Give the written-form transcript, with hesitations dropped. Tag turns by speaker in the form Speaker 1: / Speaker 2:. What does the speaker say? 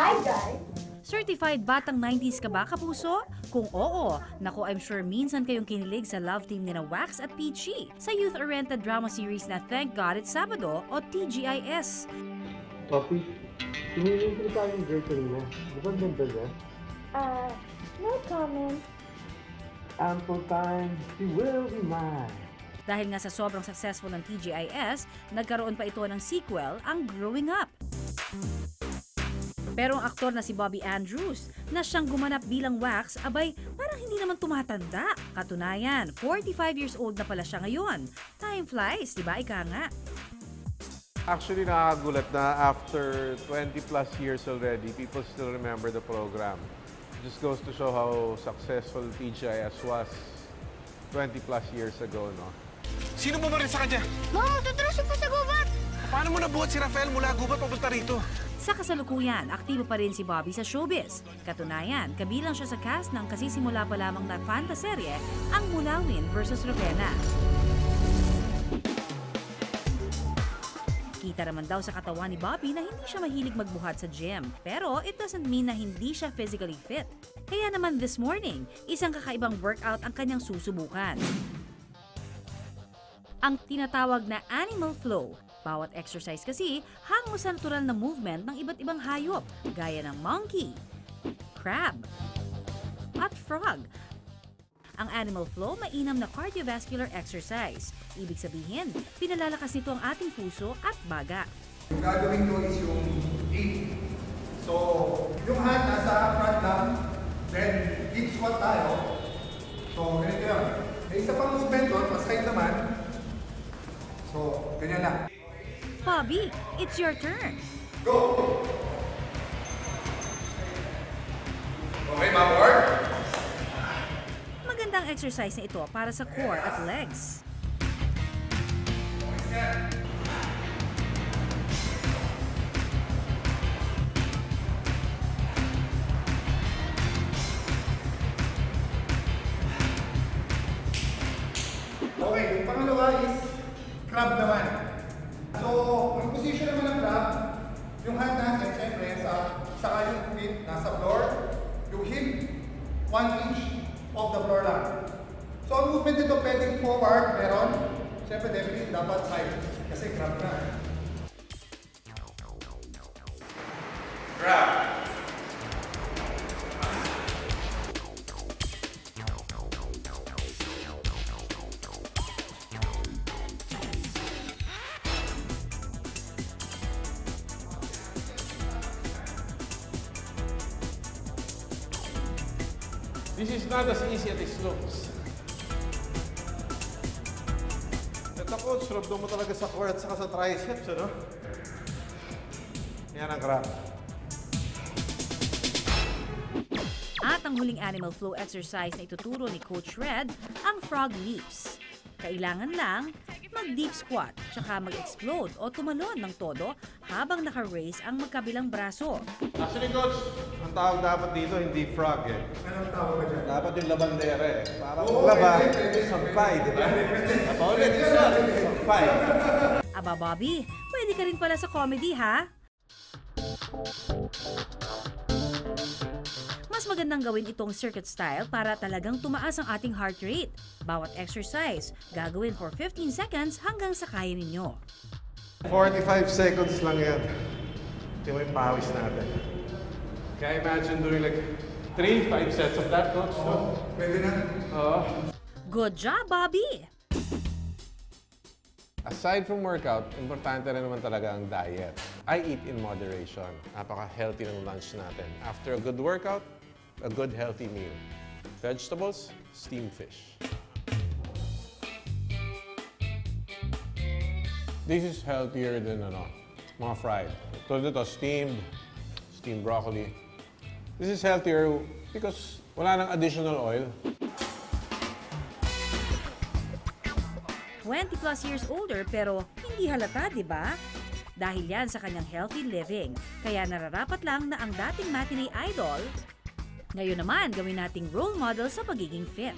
Speaker 1: Hi guys!
Speaker 2: Certified batang 90s ka ba, kapuso? Kung oo, naku, I'm sure minsan kayong kinilig sa love team ni na Wax at Peachy sa youth-oriented drama series na Thank God It's Sabado o TGIS.
Speaker 3: Papi, sinilin ko tayong girl kanina. Di ba ganda niya?
Speaker 1: No comment.
Speaker 3: Ample time, she will be mine.
Speaker 2: Dahil nga sa sobrang successful ng TGIS, nagkaroon pa ito ng sequel, ang Growing Up. Pero ang aktor na si Bobby Andrews, na siyang gumanap bilang Wax, abay, parang hindi naman tumatanda. Katunayan, 45 years old na pala siya ngayon. Time flies, di ba? Ika nga.
Speaker 4: Actually, nakakagulat na after 20 plus years already, people still remember the program. It just goes to show how successful TGIS was 20 plus years ago, no?
Speaker 5: Sino bumaril sa kanya?
Speaker 6: Mama, tuturusin po sa gubat!
Speaker 5: Paano mo nabuhat si Rafael mula gubat papunta rito?
Speaker 2: Sa kasalukuyan, aktibo pa rin si Bobby sa showbiz. Katunayan, kabilang siya sa cast ng kasisimula pa lamang na fantaserye, ang Mulawin vs. Ravenna. Kita naman daw sa katawan ni Bobby na hindi siya mahilig magbuhat sa gym. Pero it doesn't mean na hindi siya physically fit. Kaya naman this morning, isang kakaibang workout ang kanyang susubukan. Ang tinatawag na Animal Flow. Bawat exercise kasi hango sa natural na movement ng iba't ibang hayop, gaya ng monkey, crab, at frog. Ang Animal Flow, mainam na cardiovascular exercise. Ibig sabihin, pinalalakas nito ang ating puso at baga.
Speaker 7: Yung gagawin ko is yung 8. So, yung hand nasa front lang, then deep squat tayo. So, ganito yun. May isa pang movement doon, pa-side naman. So, ganyan lang.
Speaker 2: Bobby, it's your turn.
Speaker 7: Go! Okay, ma-board?
Speaker 2: Magandang exercise na ito para sa core at legs.
Speaker 7: Okay, yung pangalawa is crab naman. So, yung position naman ng crab, yung hand natin, siyempre, saka yung feet nasa floor, yung hip, 1 inch off the floor lang. So, ang movement nito pwedeng forward, meron. Siyempre, definitely, dapat side. Kasi crab na. Crab.
Speaker 4: This is not as easy as it looks. Ito, coach, rubdo mo talaga sa core at saka sa triceps, ano? Yan ang crab.
Speaker 2: At ang huling Animal Flow exercise na ituturo ni Coach Red, ang frog leaps. Kailangan lang mag-deep squat, tsaka mag-explode o tumalon ng todo habang naka-raise ang magkabilang braso.
Speaker 4: Actually, coach, ang tawag dapat dito, hindi frog eh.
Speaker 7: Anong tawag ba dyan?
Speaker 4: Dapat yung labandera eh. Para
Speaker 7: Oo,
Speaker 4: laba,
Speaker 7: pwede.
Speaker 4: sampay, di ba? Napaulit, isa, sampay.
Speaker 2: Aba, Bobby, pwede ka rin pala sa comedy, ha? Mas magandang gawin itong circuit style para talagang tumaas ang ating heart rate. Bawat exercise, gagawin for 15 seconds hanggang sa kaya ninyo.
Speaker 4: 45 seconds lang yan. Ito yung pawis natin. Can I imagine doing like 3-5 sets of that, coach?
Speaker 7: Oo, pwede na.
Speaker 4: Oo.
Speaker 2: Good job, Bobby!
Speaker 4: Aside from workout, importante rin naman talaga ang diet. I eat in moderation. Napaka-healthy ng lunch natin. After a good workout, a good healthy meal. Vegetables, steamed fish. This is healthier than mga fried. So dito, steamed broccoli. This is healthier because wala nang additional oil.
Speaker 2: 20 plus years older pero hindi halata, di ba? Dahil yan sa kanyang healthy living. Kaya nararapat lang na ang dating matinee idol, ngayon naman gawin nating role model sa pagiging fit.